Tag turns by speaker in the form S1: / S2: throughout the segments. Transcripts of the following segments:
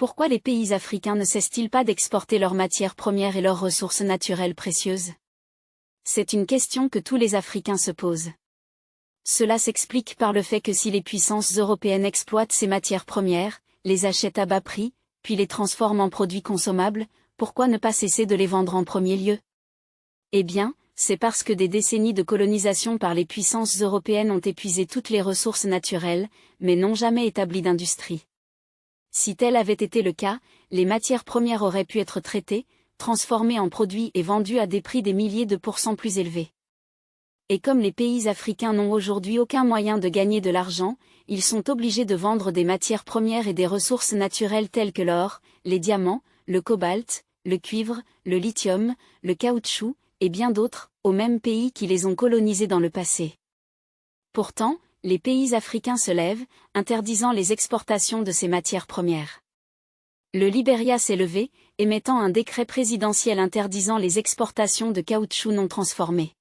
S1: Pourquoi les pays africains ne cessent-ils pas d'exporter leurs matières premières et leurs ressources naturelles précieuses? C'est une question que tous les Africains se posent. Cela s'explique par le fait que si les puissances européennes exploitent ces matières premières, les achètent à bas prix, puis les transforment en produits consommables, pourquoi ne pas cesser de les vendre en premier lieu? Eh bien, c'est parce que des décennies de colonisation par les puissances européennes ont épuisé toutes les ressources naturelles, mais n'ont jamais établi d'industrie. Si tel avait été le cas, les matières premières auraient pu être traitées, transformées en produits et vendues à des prix des milliers de pourcents plus élevés. Et comme les pays africains n'ont aujourd'hui aucun moyen de gagner de l'argent, ils sont obligés de vendre des matières premières et des ressources naturelles telles que l'or, les diamants, le cobalt, le cuivre, le lithium, le caoutchouc, et bien d'autres, aux mêmes pays qui les ont colonisés dans le passé. Pourtant, les pays africains se lèvent, interdisant les exportations de ces matières premières. Le Libéria s'est levé, émettant un décret présidentiel interdisant les exportations de caoutchouc non transformé.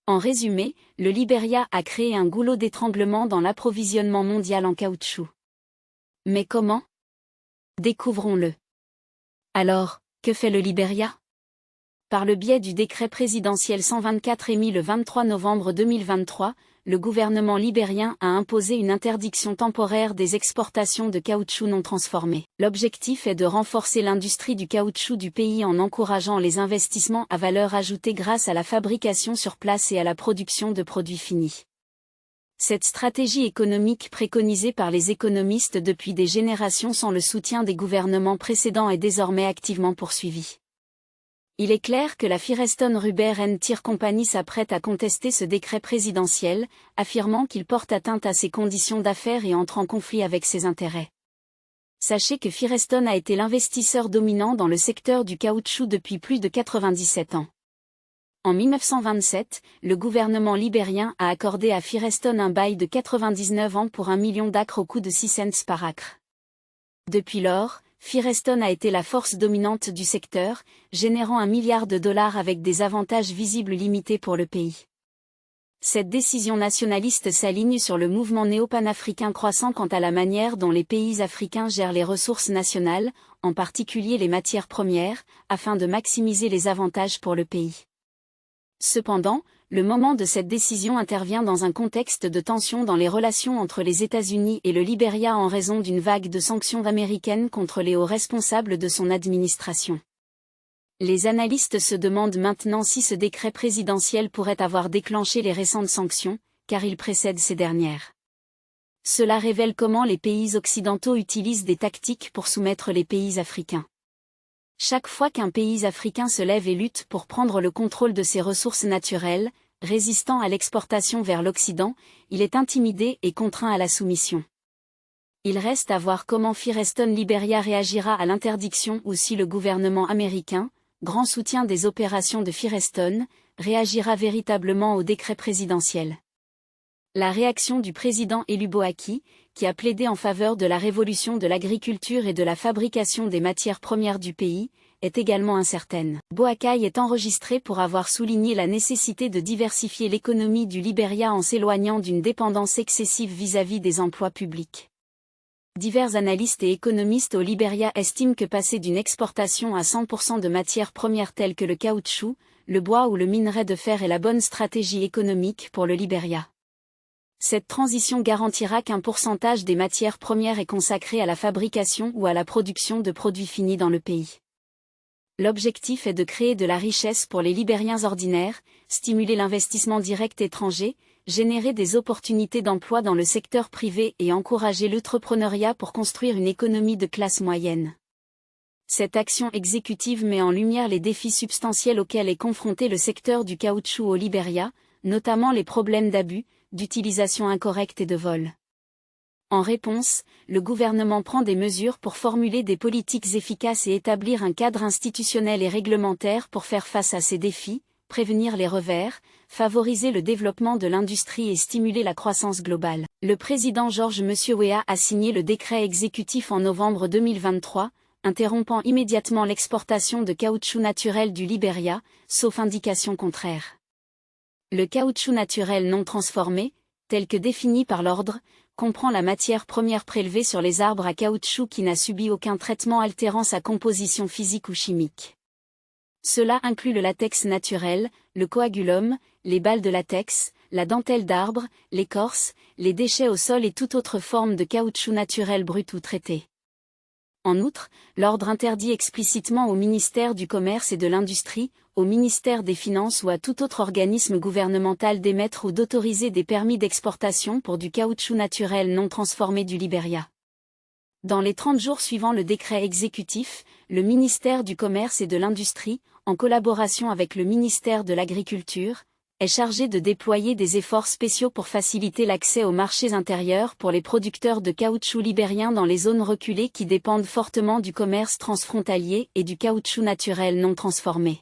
S1: En résumé, le Libéria a créé un goulot d'étranglement dans l'approvisionnement mondial en caoutchouc. Mais comment? Découvrons-le. Alors, que fait le Libéria? Par le biais du décret présidentiel 124 émis le 23 novembre 2023, le gouvernement libérien a imposé une interdiction temporaire des exportations de caoutchouc non transformé. L'objectif est de renforcer l'industrie du caoutchouc du pays en encourageant les investissements à valeur ajoutée grâce à la fabrication sur place et à la production de produits finis. Cette stratégie économique préconisée par les économistes depuis des générations sans le soutien des gouvernements précédents est désormais activement poursuivie. Il est clair que la Firestone Rubber & Tire Company s'apprête à contester ce décret présidentiel, affirmant qu'il porte atteinte à ses conditions d'affaires et entre en conflit avec ses intérêts. Sachez que Firestone a été l'investisseur dominant dans le secteur du caoutchouc depuis plus de 97 ans. En 1927, le gouvernement libérien a accordé à Firestone un bail de 99 ans pour 1 million d'acres au coût de 6 cents par acre. Depuis lors, Firestone a été la force dominante du secteur, générant $1 milliard avec des avantages visibles limités pour le pays. Cette décision nationaliste s'aligne sur le mouvement néo-panafricain croissant quant à la manière dont les pays africains gèrent les ressources nationales, en particulier les matières premières, afin de maximiser les avantages pour le pays. Cependant, le moment de cette décision intervient dans un contexte de tension dans les relations entre les États-Unis et le Libéria en raison d'une vague de sanctions américaines contre les hauts responsables de son administration. Les analystes se demandent maintenant si ce décret présidentiel pourrait avoir déclenché les récentes sanctions, car il précède ces dernières. Cela révèle comment les pays occidentaux utilisent des tactiques pour soumettre les pays africains. Chaque fois qu'un pays africain se lève et lutte pour prendre le contrôle de ses ressources naturelles, résistant à l'exportation vers l'Occident, il est intimidé et contraint à la soumission. Il reste à voir comment Firestone Liberia réagira à l'interdiction ou si le gouvernement américain, grand soutien des opérations de Firestone, réagira véritablement au décret présidentiel. La réaction du président Elu-Boaki, qui a plaidé en faveur de la révolution de l'agriculture et de la fabrication des matières premières du pays, est également incertaine. Boakai est enregistré pour avoir souligné la nécessité de diversifier l'économie du Libéria en s'éloignant d'une dépendance excessive vis-à-vis des emplois publics. Divers analystes et économistes au Libéria estiment que passer d'une exportation à 100% de matières premières telles que le caoutchouc, le bois ou le minerai de fer est la bonne stratégie économique pour le Libéria. Cette transition garantira qu'un pourcentage des matières premières est consacré à la fabrication ou à la production de produits finis dans le pays. L'objectif est de créer de la richesse pour les Libériens ordinaires, stimuler l'investissement direct étranger, générer des opportunités d'emploi dans le secteur privé et encourager l'entrepreneuriat pour construire une économie de classe moyenne. Cette action exécutive met en lumière les défis substantiels auxquels est confronté le secteur du caoutchouc au Libéria, notamment les problèmes d'abus, d'utilisation incorrecte et de vol. En réponse, le gouvernement prend des mesures pour formuler des politiques efficaces et établir un cadre institutionnel et réglementaire pour faire face à ces défis, prévenir les revers, favoriser le développement de l'industrie et stimuler la croissance globale. Le président George Weah a signé le décret exécutif en novembre 2023, interrompant immédiatement l'exportation de caoutchouc naturel du Libéria, sauf indication contraire. Le caoutchouc naturel non transformé, tel que défini par l'ordre, comprend la matière première prélevée sur les arbres à caoutchouc qui n'a subi aucun traitement altérant sa composition physique ou chimique. Cela inclut le latex naturel, le coagulum, les balles de latex, la dentelle d'arbre, l'écorce, les déchets au sol et toute autre forme de caoutchouc naturel brut ou traité. En outre, l'ordre interdit explicitement au ministère du Commerce et de l'Industrie, au ministère des Finances ou à tout autre organisme gouvernemental d'émettre ou d'autoriser des permis d'exportation pour du caoutchouc naturel non transformé du Libéria. Dans les 30 jours suivant le décret exécutif, le ministère du Commerce et de l'Industrie, en collaboration avec le ministère de l'Agriculture, est chargé de déployer des efforts spéciaux pour faciliter l'accès aux marchés intérieurs pour les producteurs de caoutchouc libériens dans les zones reculées qui dépendent fortement du commerce transfrontalier et du caoutchouc naturel non transformé.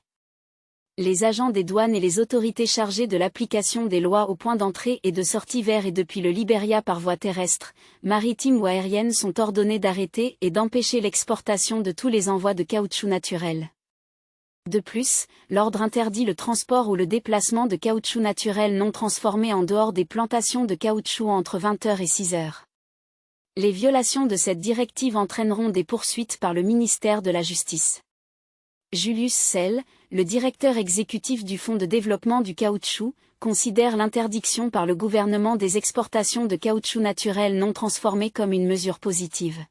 S1: Les agents des douanes et les autorités chargées de l'application des lois aux points d'entrée et de sortie vers et depuis le Libéria par voie terrestre, maritime ou aérienne sont ordonnés d'arrêter et d'empêcher l'exportation de tous les envois de caoutchouc naturel. De plus, l'ordre interdit le transport ou le déplacement de caoutchouc naturel non transformé en dehors des plantations de caoutchouc entre 20h et 6h. Les violations de cette directive entraîneront des poursuites par le ministère de la Justice. Julius Sell, le directeur exécutif du Fonds de développement du caoutchouc, considère l'interdiction par le gouvernement des exportations de caoutchouc naturel non transformé comme une mesure positive.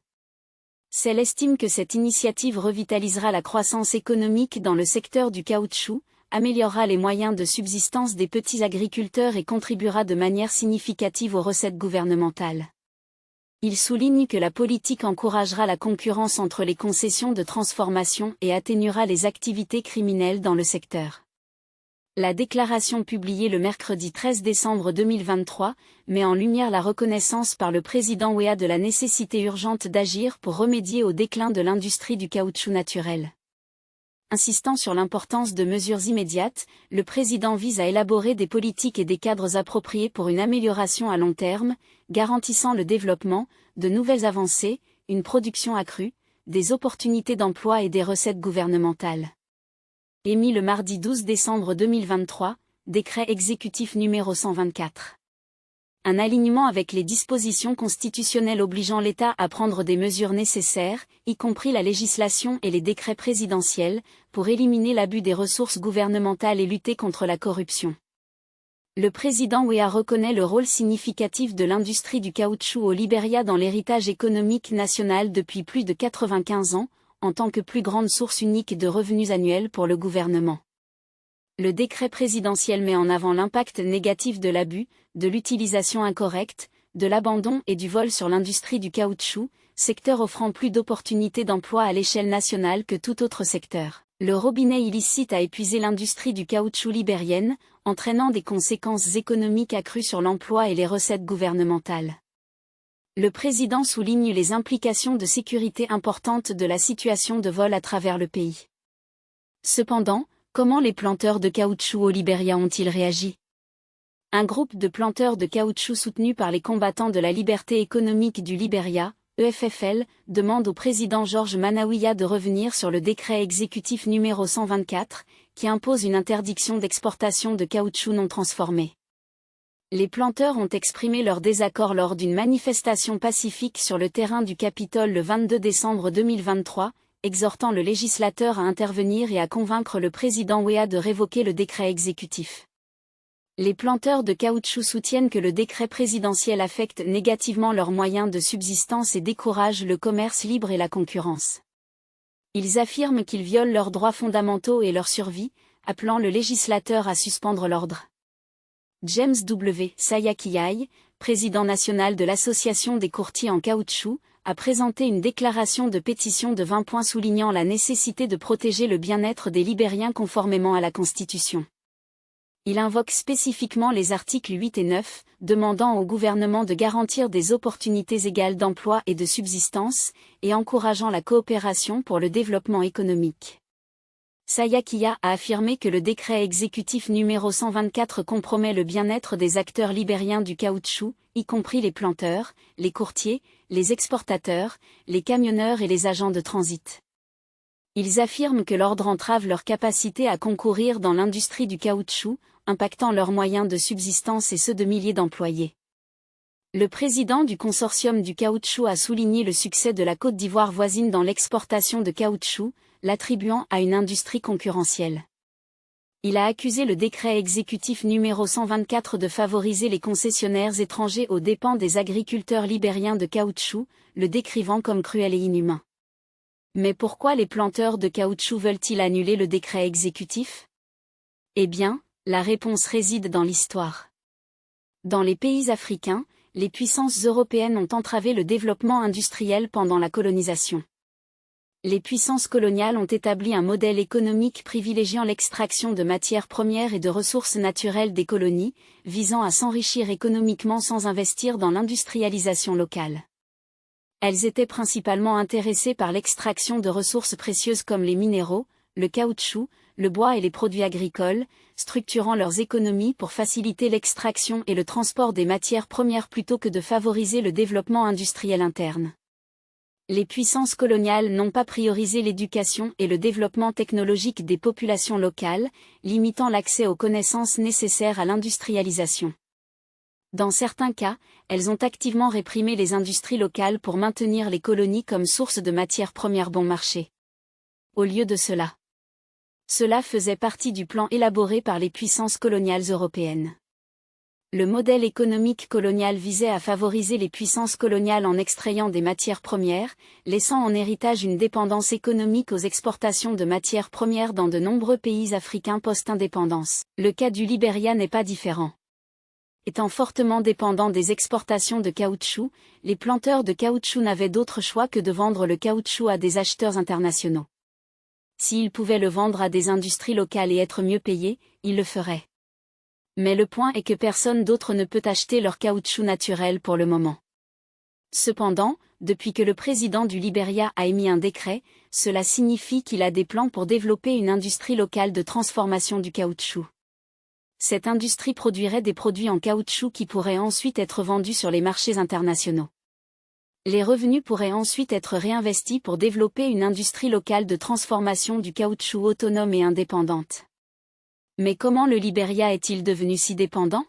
S1: Sell estime que cette initiative revitalisera la croissance économique dans le secteur du caoutchouc, améliorera les moyens de subsistance des petits agriculteurs et contribuera de manière significative aux recettes gouvernementales. Il souligne que la politique encouragera la concurrence entre les concessions de transformation et atténuera les activités criminelles dans le secteur. La déclaration publiée le mercredi 13 décembre 2023 met en lumière la reconnaissance par le président Weah de la nécessité urgente d'agir pour remédier au déclin de l'industrie du caoutchouc naturel. Insistant sur l'importance de mesures immédiates, le président vise à élaborer des politiques et des cadres appropriés pour une amélioration à long terme, garantissant le développement, de nouvelles avancées, une production accrue, des opportunités d'emploi et des recettes gouvernementales. Émis le mardi 12 décembre 2023, décret exécutif numéro 124. Un alignement avec les dispositions constitutionnelles obligeant l'État à prendre des mesures nécessaires, y compris la législation et les décrets présidentiels, pour éliminer l'abus des ressources gouvernementales et lutter contre la corruption. Le président Weah reconnaît le rôle significatif de l'industrie du caoutchouc au Libéria dans l'héritage économique national depuis plus de 95 ans, en tant que plus grande source unique de revenus annuels pour le gouvernement. Le décret présidentiel met en avant l'impact négatif de l'abus, de l'utilisation incorrecte, de l'abandon et du vol sur l'industrie du caoutchouc, secteur offrant plus d'opportunités d'emploi à l'échelle nationale que tout autre secteur. Le robinet illicite a épuisé l'industrie du caoutchouc libérienne, entraînant des conséquences économiques accrues sur l'emploi et les recettes gouvernementales. Le président souligne les implications de sécurité importantes de la situation de vol à travers le pays. Cependant, comment les planteurs de caoutchouc au Libéria ont-ils réagi? Un groupe de planteurs de caoutchouc soutenus par les combattants de la liberté économique du Libéria, EFFL, demande au président Georges Manawiya de revenir sur le décret exécutif numéro 124, qui impose une interdiction d'exportation de caoutchouc non transformé. Les planteurs ont exprimé leur désaccord lors d'une manifestation pacifique sur le terrain du Capitole le 22 décembre 2023, exhortant le législateur à intervenir et à convaincre le président Weah de révoquer le décret exécutif. Les planteurs de caoutchouc soutiennent que le décret présidentiel affecte négativement leurs moyens de subsistance et décourage le commerce libre et la concurrence. Ils affirment qu'il viole leurs droits fondamentaux et leur survie, appelant le législateur à suspendre l'ordre. James W. Sayakiyai, président national de l'Association des courtiers en caoutchouc, a présenté une déclaration de pétition de 20 points soulignant la nécessité de protéger le bien-être des Libériens conformément à la Constitution. Il invoque spécifiquement les articles 8 et 9, demandant au gouvernement de garantir des opportunités égales d'emploi et de subsistance, et encourageant la coopération pour le développement économique. Sayakiya a affirmé que le décret exécutif numéro 124 compromet le bien-être des acteurs libériens du caoutchouc, y compris les planteurs, les courtiers, les exportateurs, les camionneurs et les agents de transit. Ils affirment que l'ordre entrave leur capacité à concourir dans l'industrie du caoutchouc, impactant leurs moyens de subsistance et ceux de milliers d'employés. Le président du consortium du caoutchouc a souligné le succès de la Côte d'Ivoire voisine dans l'exportation de caoutchouc, l'attribuant à une industrie concurrentielle. Il a accusé le décret exécutif numéro 124 de favoriser les concessionnaires étrangers aux dépens des agriculteurs libériens de caoutchouc, le décrivant comme cruel et inhumain. Mais pourquoi les planteurs de caoutchouc veulent-ils annuler le décret exécutif? Eh bien, la réponse réside dans l'histoire. Dans les pays africains, les puissances européennes ont entravé le développement industriel pendant la colonisation. Les puissances coloniales ont établi un modèle économique privilégiant l'extraction de matières premières et de ressources naturelles des colonies, visant à s'enrichir économiquement sans investir dans l'industrialisation locale. Elles étaient principalement intéressées par l'extraction de ressources précieuses comme les minéraux, le caoutchouc, le bois et les produits agricoles, structurant leurs économies pour faciliter l'extraction et le transport des matières premières plutôt que de favoriser le développement industriel interne. Les puissances coloniales n'ont pas priorisé l'éducation et le développement technologique des populations locales, limitant l'accès aux connaissances nécessaires à l'industrialisation. Dans certains cas, elles ont activement réprimé les industries locales pour maintenir les colonies comme source de matières premières bon marché. Au lieu de cela, faisait partie du plan élaboré par les puissances coloniales européennes. Le modèle économique colonial visait à favoriser les puissances coloniales en extrayant des matières premières, laissant en héritage une dépendance économique aux exportations de matières premières dans de nombreux pays africains post-indépendance. Le cas du Libéria n'est pas différent. Étant fortement dépendants des exportations de caoutchouc, les planteurs de caoutchouc n'avaient d'autre choix que de vendre le caoutchouc à des acheteurs internationaux. S'ils pouvaient le vendre à des industries locales et être mieux payés, ils le feraient. Mais le point est que personne d'autre ne peut acheter leur caoutchouc naturel pour le moment. Cependant, depuis que le président du Libéria a émis un décret, cela signifie qu'il a des plans pour développer une industrie locale de transformation du caoutchouc. Cette industrie produirait des produits en caoutchouc qui pourraient ensuite être vendus sur les marchés internationaux. Les revenus pourraient ensuite être réinvestis pour développer une industrie locale de transformation du caoutchouc autonome et indépendante. Mais comment le Libéria est-il devenu si dépendant?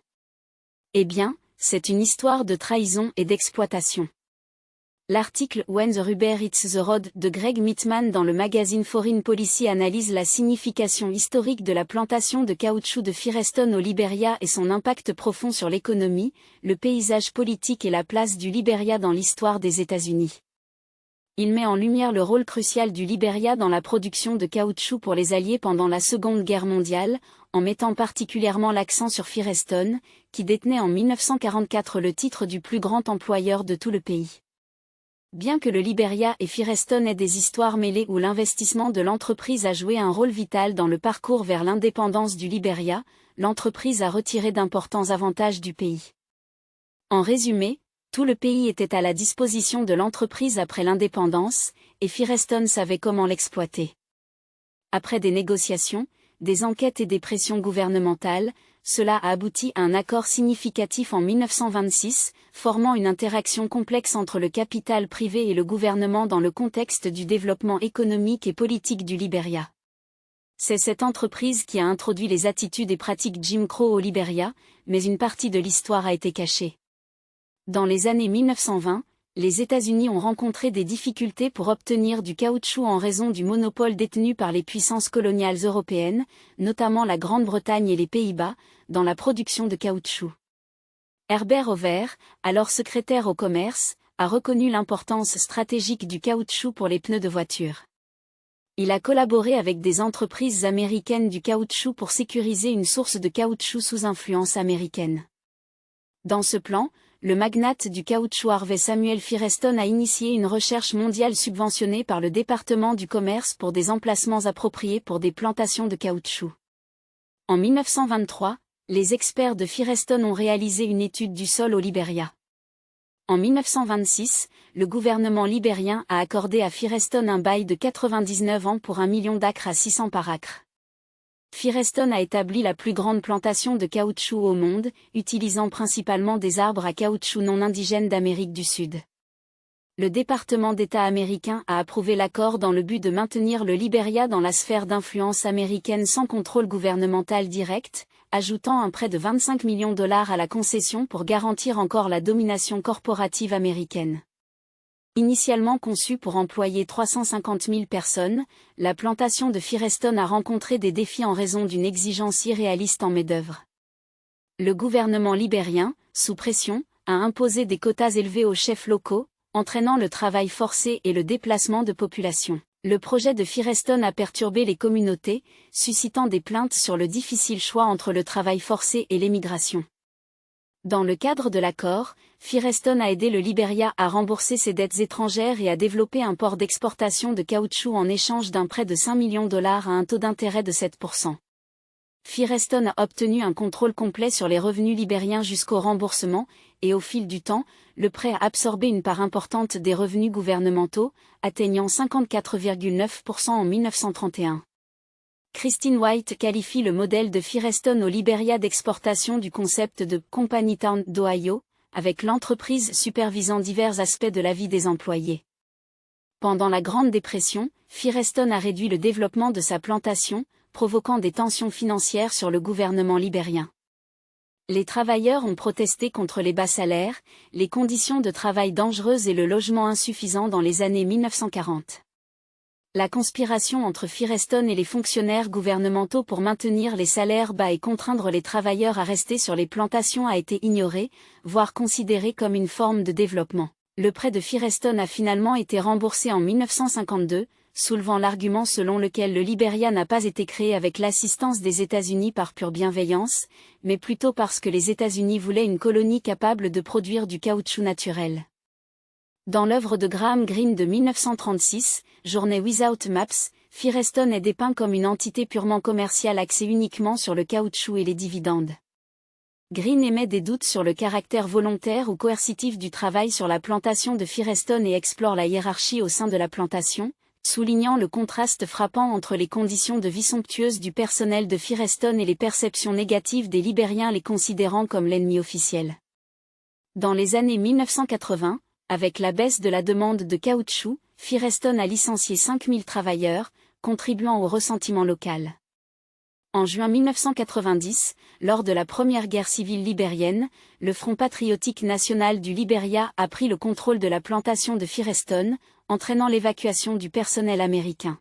S1: Eh bien, c'est une histoire de trahison et d'exploitation. L'article When the Rubber Hits the Road de Greg Mitman dans le magazine Foreign Policy analyse la signification historique de la plantation de caoutchouc de Firestone au Libéria et son impact profond sur l'économie, le paysage politique et la place du Libéria dans l'histoire des États-Unis. Il met en lumière le rôle crucial du Libéria dans la production de caoutchouc pour les Alliés pendant la Seconde Guerre mondiale, en mettant particulièrement l'accent sur Firestone, qui détenait en 1944 le titre du plus grand employeur de tout le pays. Bien que le Libéria et Firestone aient des histoires mêlées où l'investissement de l'entreprise a joué un rôle vital dans le parcours vers l'indépendance du Libéria, l'entreprise a retiré d'importants avantages du pays. En résumé, tout le pays était à la disposition de l'entreprise après l'indépendance, et Firestone savait comment l'exploiter. Après des négociations, des enquêtes et des pressions gouvernementales, cela a abouti à un accord significatif en 1926, formant une interaction complexe entre le capital privé et le gouvernement dans le contexte du développement économique et politique du Libéria. C'est cette entreprise qui a introduit les attitudes et pratiques Jim Crow au Libéria, mais une partie de l'histoire a été cachée. Dans les années 1920, les États-Unis ont rencontré des difficultés pour obtenir du caoutchouc en raison du monopole détenu par les puissances coloniales européennes, notamment la Grande-Bretagne et les Pays-Bas, dans la production de caoutchouc. Herbert Hoover, alors secrétaire au commerce, a reconnu l'importance stratégique du caoutchouc pour les pneus de voiture. Il a collaboré avec des entreprises américaines du caoutchouc pour sécuriser une source de caoutchouc sous influence américaine. Dans ce plan, le magnate du caoutchouc Harvey Samuel Firestone a initié une recherche mondiale subventionnée par le département du commerce pour des emplacements appropriés pour des plantations de caoutchouc. En 1923, les experts de Firestone ont réalisé une étude du sol au Libéria. En 1926, le gouvernement libérien a accordé à Firestone un bail de 99 ans pour 1 million d'acres à 600 par acre. Firestone a établi la plus grande plantation de caoutchouc au monde, utilisant principalement des arbres à caoutchouc non indigènes d'Amérique du Sud. Le département d'État américain a approuvé l'accord dans le but de maintenir le Libéria dans la sphère d'influence américaine sans contrôle gouvernemental direct, ajoutant un prêt de 25 millions de dollars à la concession pour garantir encore la domination corporative américaine. Initialement conçue pour employer 350 000 personnes, la plantation de Firestone a rencontré des défis en raison d'une exigence irréaliste en main-d'œuvre. Le gouvernement libérien, sous pression, a imposé des quotas élevés aux chefs locaux, entraînant le travail forcé et le déplacement de population. Le projet de Firestone a perturbé les communautés, suscitant des plaintes sur le difficile choix entre le travail forcé et l'émigration. Dans le cadre de l'accord, Firestone a aidé le Libéria à rembourser ses dettes étrangères et à développer un port d'exportation de caoutchouc en échange d'un prêt de 5 millions de dollars à un taux d'intérêt de 7%. Firestone a obtenu un contrôle complet sur les revenus libériens jusqu'au remboursement, et au fil du temps, le prêt a absorbé une part importante des revenus gouvernementaux, atteignant 54,9% en 1931. Christine White qualifie le modèle de Firestone au Libéria d'exportation du concept de « Company Town d'Ohio », avec l'entreprise supervisant divers aspects de la vie des employés. Pendant la Grande Dépression, Firestone a réduit le développement de sa plantation, provoquant des tensions financières sur le gouvernement libérien. Les travailleurs ont protesté contre les bas salaires, les conditions de travail dangereuses et le logement insuffisant dans les années 1940. La conspiration entre Firestone et les fonctionnaires gouvernementaux pour maintenir les salaires bas et contraindre les travailleurs à rester sur les plantations a été ignorée, voire considérée comme une forme de développement. Le prêt de Firestone a finalement été remboursé en 1952, soulevant l'argument selon lequel le Libéria n'a pas été créé avec l'assistance des États-Unis par pure bienveillance, mais plutôt parce que les États-Unis voulaient une colonie capable de produire du caoutchouc naturel. Dans l'œuvre de Graham Greene de 1936, Journey Without Maps, Firestone est dépeint comme une entité purement commerciale axée uniquement sur le caoutchouc et les dividendes. Greene émet des doutes sur le caractère volontaire ou coercitif du travail sur la plantation de Firestone et explore la hiérarchie au sein de la plantation, soulignant le contraste frappant entre les conditions de vie somptueuses du personnel de Firestone et les perceptions négatives des Libériens les considérant comme l'ennemi officiel. Dans les années 1980, avec la baisse de la demande de caoutchouc, Firestone a licencié 5000 travailleurs, contribuant au ressentiment local. En juin 1990, lors de la première guerre civile libérienne, le Front patriotique national du Libéria a pris le contrôle de la plantation de Firestone, entraînant l'évacuation du personnel américain.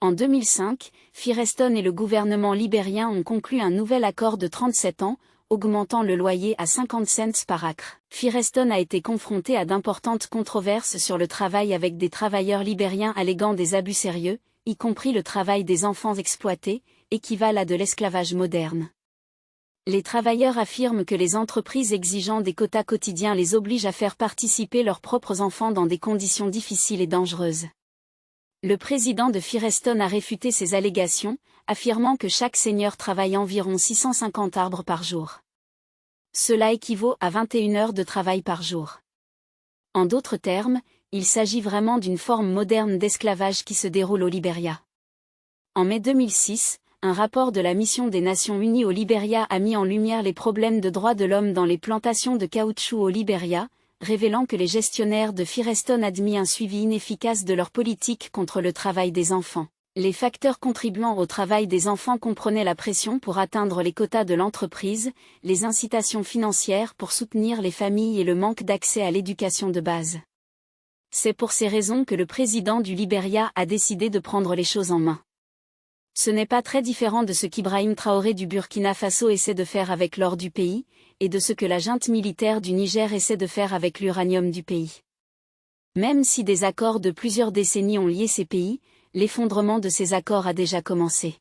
S1: En 2005, Firestone et le gouvernement libérien ont conclu un nouvel accord de 37 ans, augmentant le loyer à 50 cents par acre. Firestone a été confronté à d'importantes controverses sur le travail avec des travailleurs libériens alléguant des abus sérieux, y compris le travail des enfants exploités, équivalent à de l'esclavage moderne. Les travailleurs affirment que les entreprises exigeant des quotas quotidiens les obligent à faire participer leurs propres enfants dans des conditions difficiles et dangereuses. Le président de Firestone a réfuté ces allégations, affirmant que chaque seigneur travaille environ 650 arbres par jour. Cela équivaut à 21 heures de travail par jour. En d'autres termes, il s'agit vraiment d'une forme moderne d'esclavage qui se déroule au Libéria. En mai 2006, un rapport de la Mission des Nations Unies au Libéria a mis en lumière les problèmes de droits de l'homme dans les plantations de caoutchouc au Libéria, révélant que les gestionnaires de Firestone admis un suivi inefficace de leur politique contre le travail des enfants. Les facteurs contribuant au travail des enfants comprenaient la pression pour atteindre les quotas de l'entreprise, les incitations financières pour soutenir les familles et le manque d'accès à l'éducation de base. C'est pour ces raisons que le président du Libéria a décidé de prendre les choses en main. Ce n'est pas très différent de ce qu'Ibrahim Traoré du Burkina Faso essaie de faire avec l'or du pays, et de ce que la junte militaire du Niger essaie de faire avec l'uranium du pays. Même si des accords de plusieurs décennies ont lié ces pays, l'effondrement de ces accords a déjà commencé.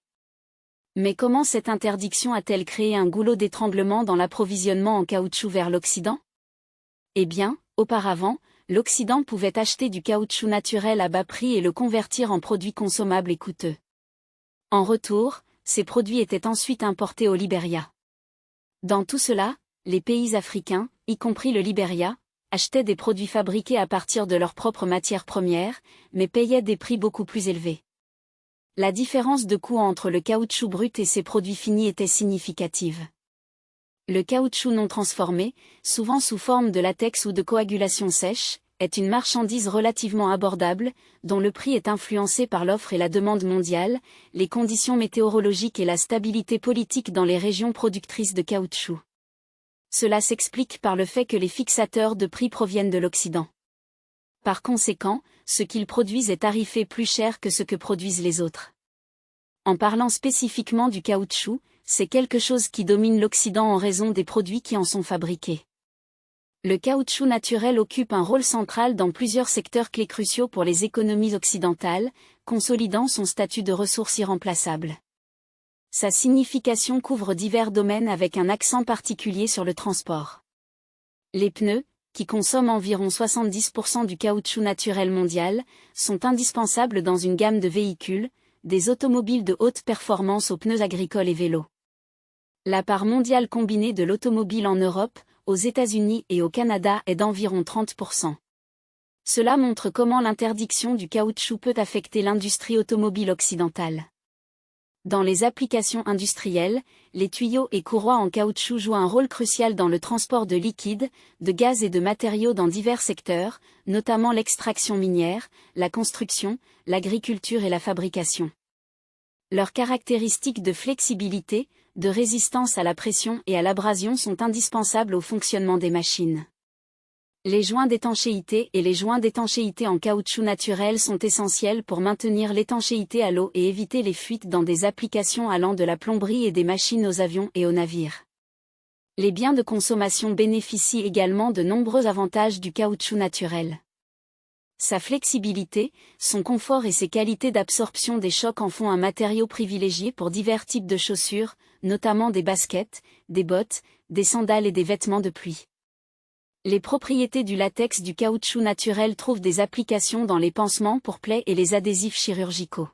S1: Mais comment cette interdiction a-t-elle créé un goulot d'étranglement dans l'approvisionnement en caoutchouc vers l'Occident? Eh bien, auparavant, l'Occident pouvait acheter du caoutchouc naturel à bas prix et le convertir en produits consommables et coûteux. En retour, ces produits étaient ensuite importés au Libéria. Dans tout cela, les pays africains, y compris le Libéria, achetaient des produits fabriqués à partir de leurs propres matières premières, mais payaient des prix beaucoup plus élevés. La différence de coût entre le caoutchouc brut et ses produits finis était significative. Le caoutchouc non transformé, souvent sous forme de latex ou de coagulation sèche, est une marchandise relativement abordable, dont le prix est influencé par l'offre et la demande mondiale, les conditions météorologiques et la stabilité politique dans les régions productrices de caoutchouc. Cela s'explique par le fait que les fixateurs de prix proviennent de l'Occident. Par conséquent, ce qu'ils produisent est tarifé plus cher que ce que produisent les autres. En parlant spécifiquement du caoutchouc, c'est quelque chose qui domine l'Occident en raison des produits qui en sont fabriqués. Le caoutchouc naturel occupe un rôle central dans plusieurs secteurs clés cruciaux pour les économies occidentales, consolidant son statut de ressource irremplaçable. Sa signification couvre divers domaines avec un accent particulier sur le transport. Les pneus, qui consomment environ 70% du caoutchouc naturel mondial, sont indispensables dans une gamme de véhicules, des automobiles de haute performance aux pneus agricoles et vélos. La part mondiale combinée de l'automobile en Europe, aux États-Unis et au Canada est d'environ 30%. Cela montre comment l'interdiction du caoutchouc peut affecter l'industrie automobile occidentale. Dans les applications industrielles, les tuyaux et courroies en caoutchouc jouent un rôle crucial dans le transport de liquides, de gaz et de matériaux dans divers secteurs, notamment l'extraction minière, la construction, l'agriculture et la fabrication. Leurs caractéristiques de flexibilité, de résistance à la pression et à l'abrasion sont indispensables au fonctionnement des machines. Les joints d'étanchéité et les joints d'étanchéité en caoutchouc naturel sont essentiels pour maintenir l'étanchéité à l'eau et éviter les fuites dans des applications allant de la plomberie et des machines aux avions et aux navires. Les biens de consommation bénéficient également de nombreux avantages du caoutchouc naturel. Sa flexibilité, son confort et ses qualités d'absorption des chocs en font un matériau privilégié pour divers types de chaussures, notamment des baskets, des bottes, des sandales et des vêtements de pluie. Les propriétés du latex du caoutchouc naturel trouvent des applications dans les pansements pour plaies et les adhésifs chirurgicaux.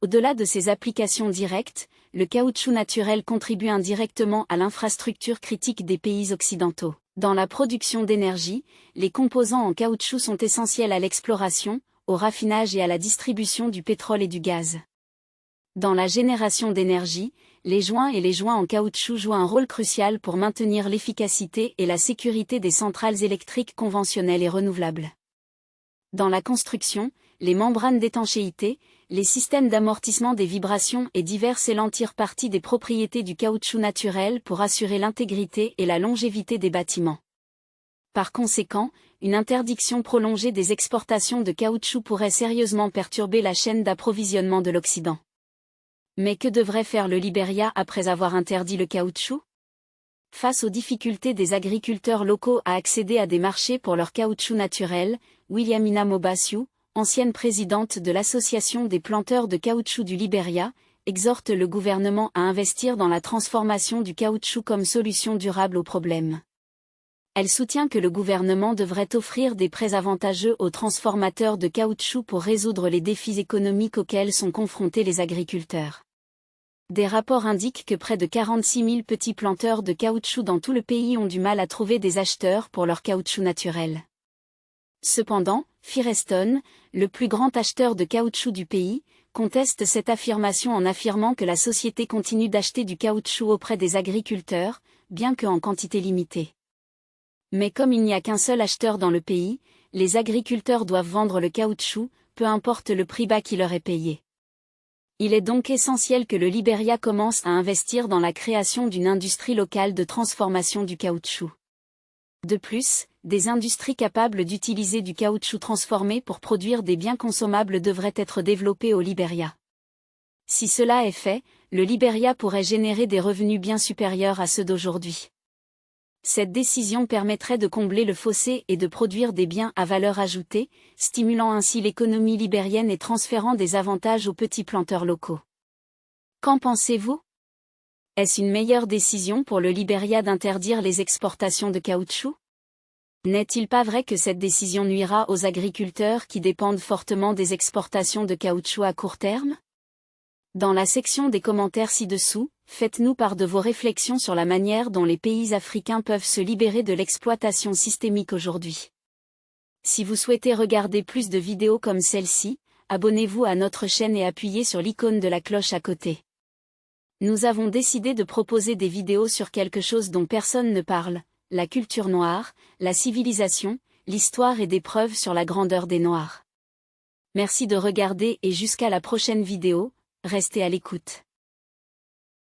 S1: Au-delà de ces applications directes, le caoutchouc naturel contribue indirectement à l'infrastructure critique des pays occidentaux. Dans la production d'énergie, les composants en caoutchouc sont essentiels à l'exploration, au raffinage et à la distribution du pétrole et du gaz. Dans la génération d'énergie, les joints et les joints en caoutchouc jouent un rôle crucial pour maintenir l'efficacité et la sécurité des centrales électriques conventionnelles et renouvelables. Dans la construction, les membranes d'étanchéité, les systèmes d'amortissement des vibrations et divers scellants tirent parti des propriétés du caoutchouc naturel pour assurer l'intégrité et la longévité des bâtiments. Par conséquent, une interdiction prolongée des exportations de caoutchouc pourrait sérieusement perturber la chaîne d'approvisionnement de l'Occident. Mais que devrait faire le Libéria après avoir interdit le caoutchouc? Face aux difficultés des agriculteurs locaux à accéder à des marchés pour leur caoutchouc naturel, Williamina Mobassio, ancienne présidente de l'Association des planteurs de caoutchouc du Libéria, exhorte le gouvernement à investir dans la transformation du caoutchouc comme solution durable au problème. Elle soutient que le gouvernement devrait offrir des prêts avantageux aux transformateurs de caoutchouc pour résoudre les défis économiques auxquels sont confrontés les agriculteurs. Des rapports indiquent que près de 46 000 petits planteurs de caoutchouc dans tout le pays ont du mal à trouver des acheteurs pour leur caoutchouc naturel. Cependant, Firestone, le plus grand acheteur de caoutchouc du pays, conteste cette affirmation en affirmant que la société continue d'acheter du caoutchouc auprès des agriculteurs, bien qu'en quantité limitée. Mais comme il n'y a qu'un seul acheteur dans le pays, les agriculteurs doivent vendre le caoutchouc, peu importe le prix bas qui leur est payé. Il est donc essentiel que le Libéria commence à investir dans la création d'une industrie locale de transformation du caoutchouc. De plus, des industries capables d'utiliser du caoutchouc transformé pour produire des biens consommables devraient être développées au Libéria. Si cela est fait, le Libéria pourrait générer des revenus bien supérieurs à ceux d'aujourd'hui. Cette décision permettrait de combler le fossé et de produire des biens à valeur ajoutée, stimulant ainsi l'économie libérienne et transférant des avantages aux petits planteurs locaux. Qu'en pensez-vous? Est-ce une meilleure décision pour le Libéria d'interdire les exportations de caoutchouc? N'est-il pas vrai que cette décision nuira aux agriculteurs qui dépendent fortement des exportations de caoutchouc à court terme? Dans la section des commentaires ci-dessous, faites-nous part de vos réflexions sur la manière dont les pays africains peuvent se libérer de l'exploitation systémique aujourd'hui. Si vous souhaitez regarder plus de vidéos comme celle-ci, abonnez-vous à notre chaîne et appuyez sur l'icône de la cloche à côté. Nous avons décidé de proposer des vidéos sur quelque chose dont personne ne parle, la culture noire, la civilisation, l'histoire et des preuves sur la grandeur des Noirs. Merci de regarder et jusqu'à la prochaine vidéo, restez à l'écoute.